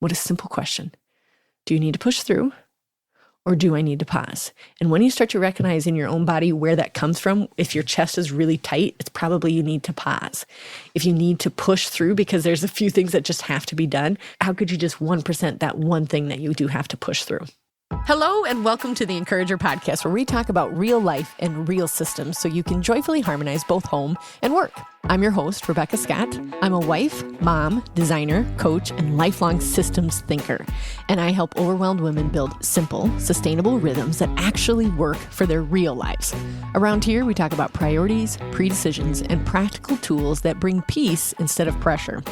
What a simple question. Do you need to push through or do I need to pause? And when you start to recognize in your own body where that comes from, if your chest is really tight, it's probably you need to pause. If you need to push through because there's a few things that just have to be done, how could you just 1% that one thing that you do have to push through? Hello and welcome to the Encourager Podcast, where we talk about real life and real systems so you can joyfully harmonize both home and work. I'm your host, Rebecca Scott. I'm a wife, mom, designer, coach, and lifelong systems thinker. And I help overwhelmed women build simple, sustainable rhythms that actually work for their real lives. Around here, we talk about priorities, pre-decisions, and practical tools that bring peace instead of pressure.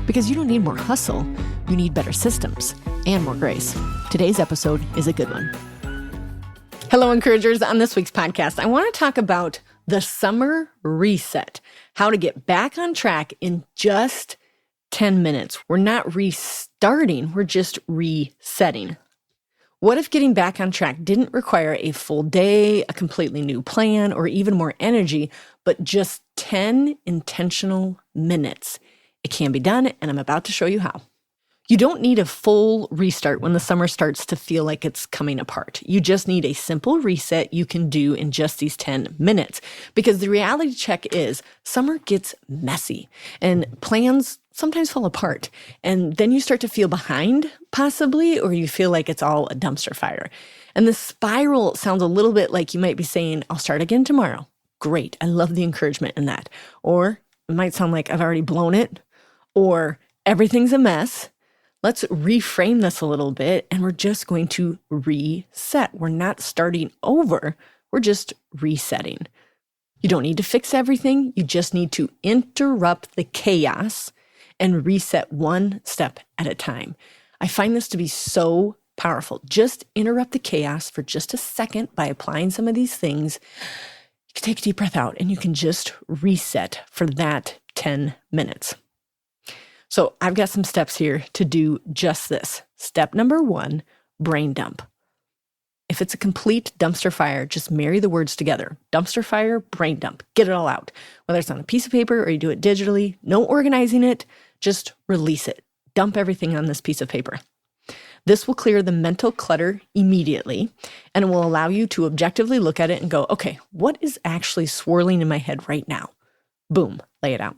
Because you don't need more hustle, you need better systems and more grace. Today's episode is a good one. Hello, Encouragers. On this week's podcast, I want to talk about the summer reset, how to get back on track in just 10 minutes. We're not restarting, we're just resetting. What if getting back on track didn't require a full day, a completely new plan, or even more energy, but just 10 intentional minutes? It can be done, and I'm about to show you how. You don't need a full restart when the summer starts to feel like it's coming apart. You just need a simple reset you can do in just these 10 minutes. Because the reality check is summer gets messy and plans sometimes fall apart. And then you start to feel behind, possibly, or you feel like it's all a dumpster fire. And the spiral sounds a little bit like you might be saying, I'll start again tomorrow. Great. I love the encouragement in that. Or it might sound like I've already blown it, or everything's a mess. Let's reframe this a little bit, and we're just going to reset. We're not starting over. We're just resetting. You don't need to fix everything. You just need to interrupt the chaos and reset one step at a time. I find this to be so powerful. Just interrupt the chaos for just a second by applying some of these things. You can take a deep breath out, and you can just reset for that 10 minutes. So I've got some steps here to do just this. Step number 1, brain dump. If it's a complete dumpster fire, just marry the words together. Dumpster fire, brain dump. Get it all out. Whether it's on a piece of paper or you do it digitally, no organizing it, just release it. Dump everything on this piece of paper. This will clear the mental clutter immediately, and it will allow you to objectively look at it and go, okay, what is actually swirling in my head right now? Boom, lay it out.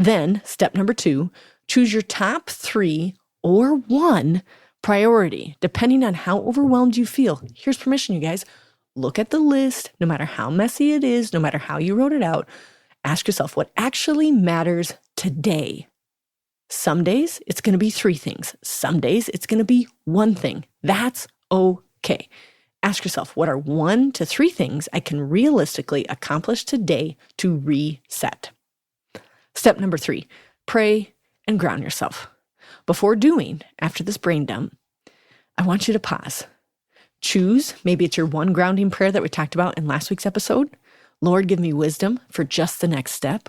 Then, step number 2, choose your top 3 or 1 priority, depending on how overwhelmed you feel. Here's permission, you guys. Look at the list, no matter how messy it is, no matter how you wrote it out. Ask yourself what actually matters today. Some days, it's going to be 3 things. Some days, it's going to be 1 thing. That's okay. Ask yourself, what are 1 to 3 things I can realistically accomplish today to reset? Step number 3, pray and ground yourself. Before doing, after this brain dump, I want you to pause. Choose, maybe it's your 1 grounding prayer that we talked about in last week's episode. Lord, give me wisdom for just the next step.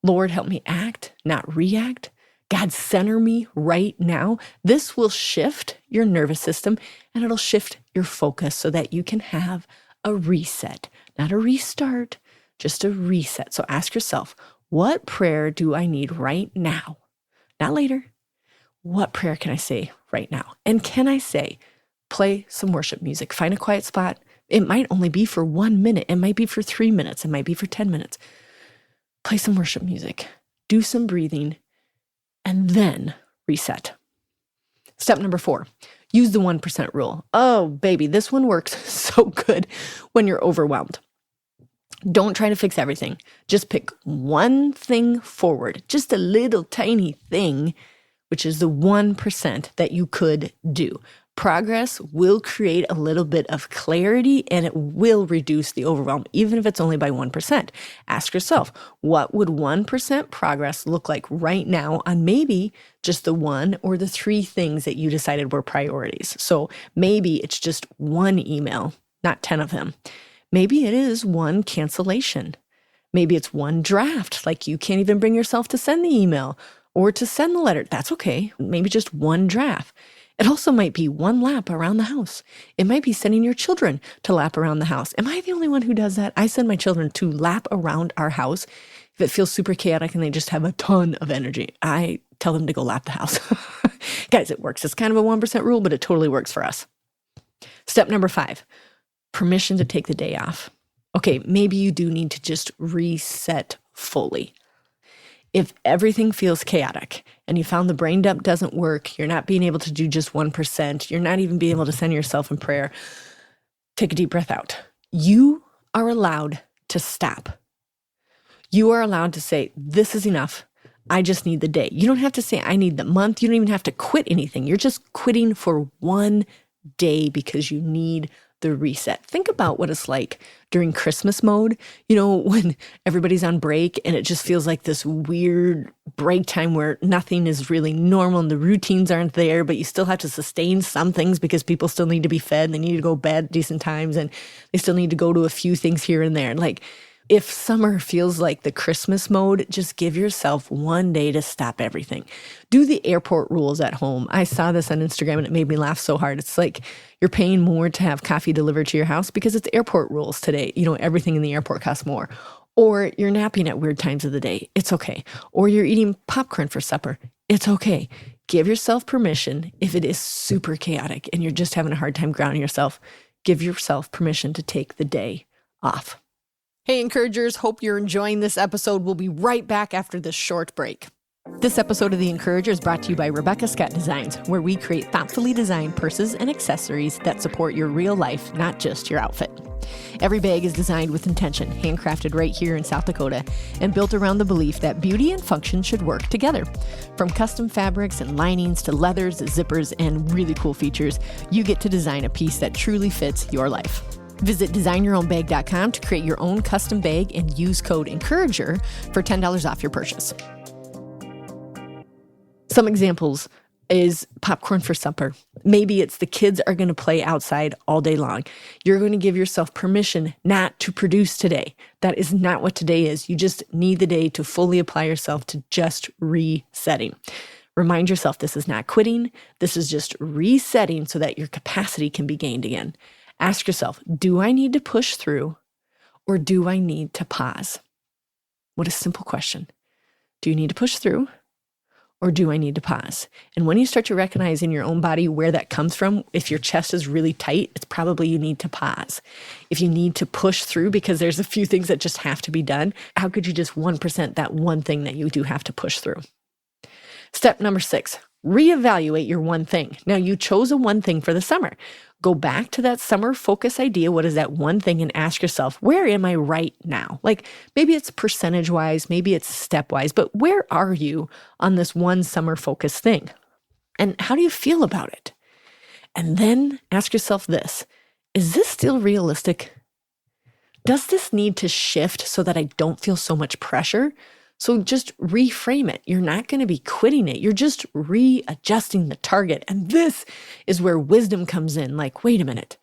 Lord, help me act, not react. God, center me right now. This will shift your nervous system and it'll shift your focus so that you can have a reset, not a restart, just a reset. So ask yourself, what prayer do I need right now? Not later. What prayer can I say right now? And can I say, play some worship music, find a quiet spot. It might only be for 1 minute. It might be for 3 minutes. It might be for 10 minutes. Play some worship music, do some breathing, and then reset. Step number 4, use the 1% rule. Oh, baby, this one works so good when you're overwhelmed. Don't try to fix everything. Just pick 1 thing forward, just a little tiny thing, which is the 1% that you could do. Progress will create a little bit of clarity and it will reduce the overwhelm, even if it's only by 1%. Ask yourself, what would 1% progress look like right now on maybe just the 1 or the 3 things that you decided were priorities? So maybe it's just 1 email, not 10 of them. Maybe it is 1 cancellation. Maybe it's 1 draft, like you can't even bring yourself to send the email or to send the letter. That's okay. Maybe just 1 draft. It also might be 1 lap around the house. It might be sending your children to lap around the house. Am I the only one who does that? I send my children to lap around our house. If it feels super chaotic and they just have a ton of energy, I tell them to go lap the house. Guys, it works. It's kind of a 1% rule, but it totally works for us. Step number 5, permission to take the day off. Okay, maybe you do need to just reset fully. If everything feels chaotic and you found the brain dump doesn't work, you're not being able to do just 1%, you're not even being able to send yourself in prayer, take a deep breath out. You are allowed to stop. You are allowed to say, this is enough. I just need the day. You don't have to say, I need the month. You don't even have to quit anything. You're just quitting for one day because you need the reset. Think about what it's like during Christmas mode, when everybody's on break and it just feels like this weird break time where nothing is really normal and the routines aren't there, but you still have to sustain some things because people still need to be fed and they need to go to bed at decent times and they still need to go to a few things here and there. Like, if summer feels like the Christmas mode, just give yourself one day to stop everything. Do the airport rules at home. I saw this on Instagram and it made me laugh so hard. It's like you're paying more to have coffee delivered to your house because it's airport rules today. Everything in the airport costs more. Or you're napping at weird times of the day. It's okay. Or you're eating popcorn for supper. It's okay. Give yourself permission if it is super chaotic and you're just having a hard time grounding yourself. Give yourself permission to take the day off. Hey, Encouragers, hope you're enjoying this episode. We'll be right back after this short break. This episode of The Encourager is brought to you by Rebecca Scott Designs, where we create thoughtfully designed purses and accessories that support your real life, not just your outfit. Every bag is designed with intention, handcrafted right here in South Dakota, and built around the belief that beauty and function should work together. From custom fabrics and linings to leathers, zippers, and really cool features, you get to design a piece that truly fits your life. Visit designyourownbag.com to create your own custom bag and use code ENCOURAGER for $10 off your purchase. Some examples is popcorn for supper. Maybe it's the kids are going to play outside all day long. You're going to give yourself permission not to produce today. That is not what today is. You just need the day to fully apply yourself to just resetting. Remind yourself this is not quitting. This is just resetting so that your capacity can be gained again. Ask yourself, do I need to push through or do I need to pause? What a simple question. Do you need to push through or do I need to pause? And when you start to recognize in your own body where that comes from, if your chest is really tight, it's probably you need to pause. If you need to push through because there's a few things that just have to be done, how could you just 1% that one thing that you do have to push through? Step number 6, reevaluate your one thing. Now you chose a one thing for the summer. Go back to that summer focus idea. What is that one thing? And ask yourself, where am I right now? Like maybe it's percentage wise, maybe it's step wise, but where are you on this one summer focus thing? And how do you feel about it? And then ask yourself this, is this still realistic? Does this need to shift so that I don't feel so much pressure? So just reframe it. You're not going to be quitting it. You're just readjusting the target. And this is where wisdom comes in. Like, wait a minute.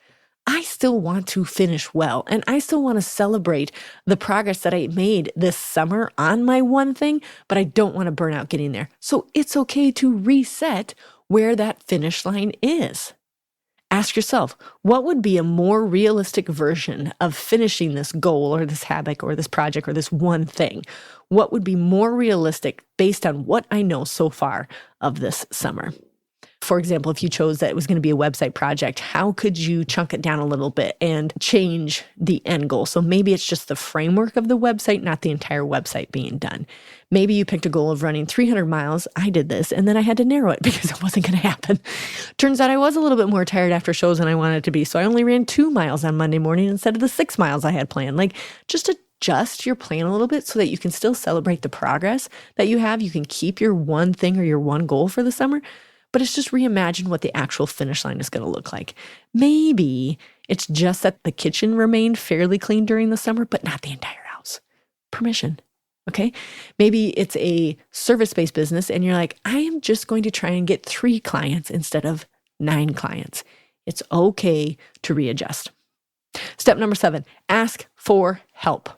I still want to finish well. And I still want to celebrate the progress that I made this summer on my one thing, but I don't want to burn out getting there. So it's okay to reset where that finish line is. Ask yourself, what would be a more realistic version of finishing this goal or this habit or this project or this one thing? What would be more realistic based on what I know so far of this summer? For example, if you chose that it was going to be a website project, how could you chunk it down a little bit and change the end goal? So maybe it's just the framework of the website, not the entire website being done. Maybe you picked a goal of running 300 miles. I did this, and then I had to narrow it because it wasn't going to happen. Turns out I was a little bit more tired after shows than I wanted to be, so I only ran 2 miles on Monday morning instead of the 6 miles I had planned. Like, just adjust your plan a little bit so that you can still celebrate the progress that you have. You can keep your one thing or your one goal for the summer, but it's just reimagine what the actual finish line is going to look like. Maybe it's just that the kitchen remained fairly clean during the summer, but not the entire house. Permission. Okay. Maybe it's a service-based business and you're like, I am just going to try and get 3 clients instead of 9 clients. It's okay to readjust. Step number 7, ask for help.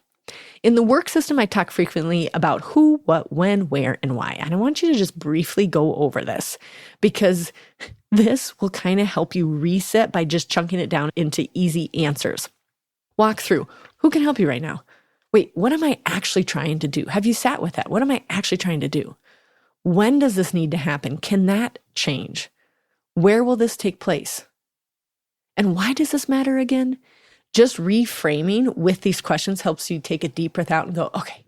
In the work system, I talk frequently about who, what, when, where, and why. And I want you to just briefly go over this because this will kind of help you reset by just chunking it down into easy answers. Walk through. Who can help you right now? Wait, what am I actually trying to do? Have you sat with that? What am I actually trying to do? When does this need to happen? Can that change? Where will this take place? And why does this matter again? Just reframing with these questions helps you take a deep breath out and go, okay,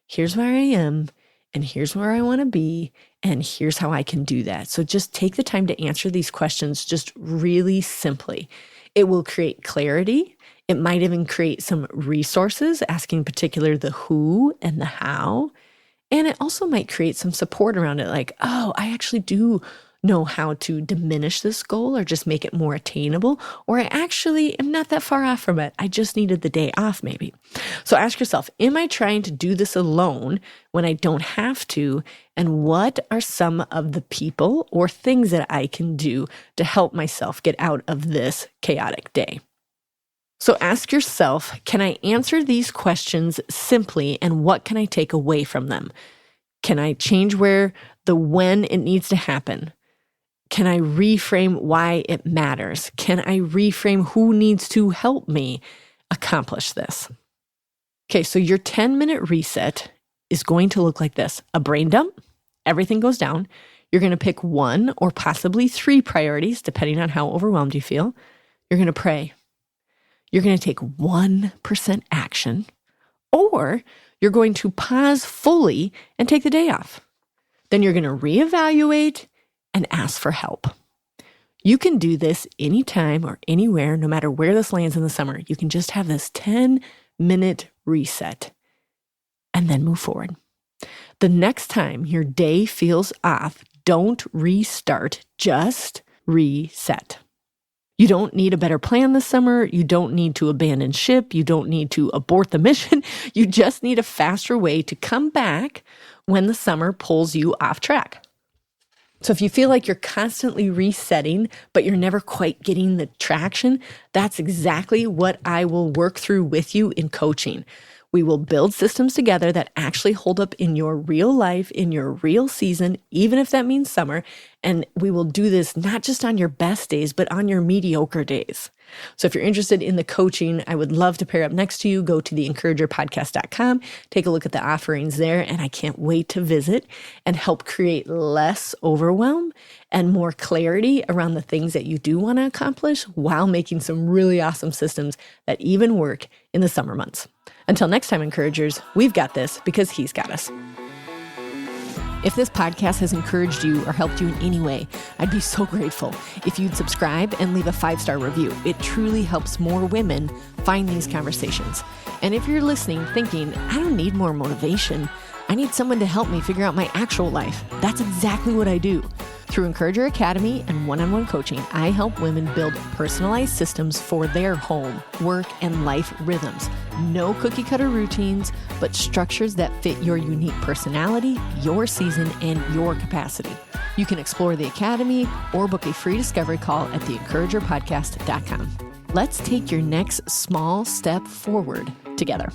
here's where I am, and here's where I want to be, and here's how I can do that. So just take the time to answer these questions just really simply. It will create clarity. It might even create some resources, asking in particular the who and the how. And it also might create some support around it, like, oh, I actually do know how to diminish this goal or just make it more attainable, or I actually am not that far off from it. I just needed the day off maybe. So ask yourself, am I trying to do this alone when I don't have to? And what are some of the people or things that I can do to help myself get out of this chaotic day? So ask yourself, can I answer these questions simply, and what can I take away from them? Can I change when it needs to happen? Can I reframe why it matters? Can I reframe who needs to help me accomplish this? Okay, so your 10-minute reset is going to look like this. A brain dump, everything goes down. You're going to pick 1 or possibly 3 priorities, depending on how overwhelmed you feel. You're going to pray. You're going to take 1% action, or you're going to pause fully and take the day off. Then you're going to reevaluate and ask for help. You can do this anytime or anywhere, no matter where this lands in the summer. You can just have this 10-minute reset and then move forward. The next time your day feels off, don't restart, just reset. You don't need a better plan this summer. You don't need to abandon ship. You don't need to abort the mission. You just need a faster way to come back when the summer pulls you off track. So if you feel like you're constantly resetting, but you're never quite getting the traction, that's exactly what I will work through with you in coaching. We will build systems together that actually hold up in your real life, in your real season, even if that means summer. And we will do this not just on your best days, but on your mediocre days. So if you're interested in the coaching, I would love to pair up next to you. Go to theencouragerpodcast.com, take a look at the offerings there, and I can't wait to visit and help create less overwhelm and more clarity around the things that you do want to accomplish while making some really awesome systems that even work in the summer months. Until next time, encouragers, we've got this because he's got us. If this podcast has encouraged you or helped you in any way, I'd be so grateful if you'd subscribe and leave a 5-star review. It truly helps more women find these conversations. And if you're listening thinking, I don't need more motivation, I need someone to help me figure out my actual life, that's exactly what I do. Through Encourager Academy and one-on-one coaching, I help women build personalized systems for their home, work, and life rhythms. No cookie-cutter routines, but structures that fit your unique personality, your season, and your capacity. You can explore the Academy or book a free discovery call at theencouragerpodcast.com. Let's take your next small step forward together.